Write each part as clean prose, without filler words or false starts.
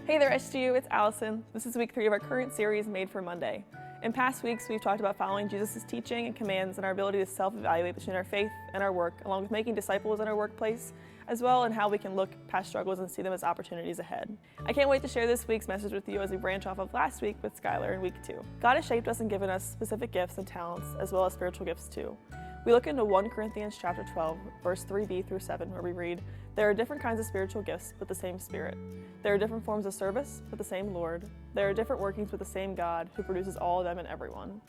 Hey there, SGU, it's Allison. This is week 3 of our current series, Made for Monday. In past weeks, we've talked about following Jesus' teaching and commands and our ability to self-evaluate between our faith and our work, along with making disciples in our workplace, as well as how we can look past struggles and see them as opportunities ahead. I can't wait to share this week's message with you as we branch off of last week with Skylar in week 2. God has shaped us and given us specific gifts and talents, as well as spiritual gifts too. We look into 1 Corinthians chapter 12, verse 3b through 7, where we read, "There are different kinds of spiritual gifts, but the same Spirit. There are different forms of service, but the same Lord. There are different workings, but the same God, who produces all of them in everyone.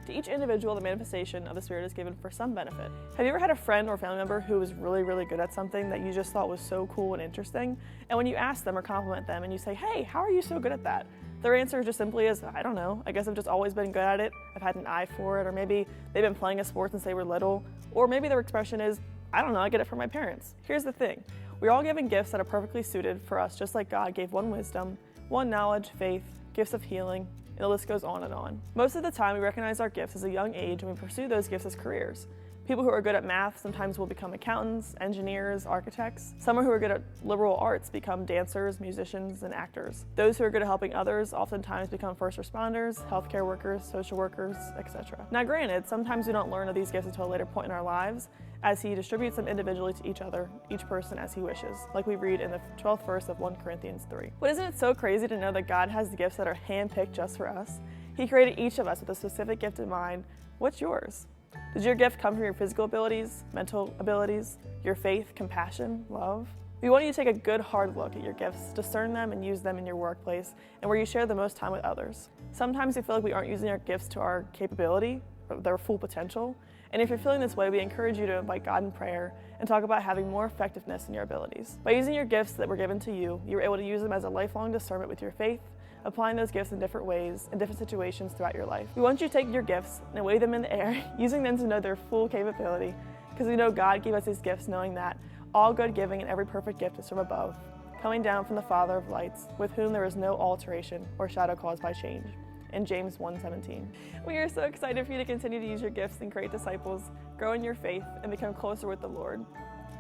To each individual, the manifestation of the Spirit is given for some benefit." Have you ever had a friend or family member who was really good at something that you just thought was so cool and interesting? And when you ask them or compliment them and you say, "Hey, how are you so good at that?" their answer just simply is, "I don't know. I guess I've just always been good at it. I've had an eye for it." Or maybe they've been playing a sport since they were little. Or maybe their expression is, "I don't know, I get it from my parents." Here's the thing. We're all given gifts that are perfectly suited for us, just like God gave one wisdom, one knowledge, faith, gifts of healing, and the list goes on and on. Most of the time, we recognize our gifts as a young age and we pursue those gifts as careers. People who are good at math sometimes will become accountants, engineers, architects. Some who are good at liberal arts become dancers, musicians, and actors. Those who are good at helping others oftentimes become first responders, healthcare workers, social workers, etc. Now granted, sometimes we don't learn of these gifts until a later point in our lives, as He distributes them individually to each other, each person as He wishes, like we read in the 12th verse of 1 Corinthians 3. But isn't it so crazy to know that God has the gifts that are handpicked just for us? He created each of us with a specific gift in mind. What's yours? Does your gift come from your physical abilities, mental abilities, your faith, compassion, love? We want you to take a good hard look at your gifts, discern them, and use them in your workplace and where you share the most time with others. Sometimes we feel like we aren't using our gifts to our capability, or their full potential. And if you're feeling this way, we encourage you to invite God in prayer and talk about having more effectiveness in your abilities. By using your gifts that were given to you, you're able to use them as a lifelong discernment with your faith, applying those gifts in different ways, in different situations throughout your life. We want you to take your gifts and wave them in the air, using them to know their full capability, because we know God gave us these gifts knowing that all good giving and every perfect gift is from above, coming down from the Father of lights, with whom there is no alteration or shadow caused by change. In James 1:17. We are so excited for you to continue to use your gifts and create disciples, grow in your faith, and become closer with the Lord.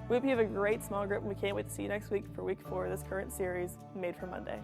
We hope you have a great small group, and we can't wait to see you next week for week 4 of this current series, Made for Monday.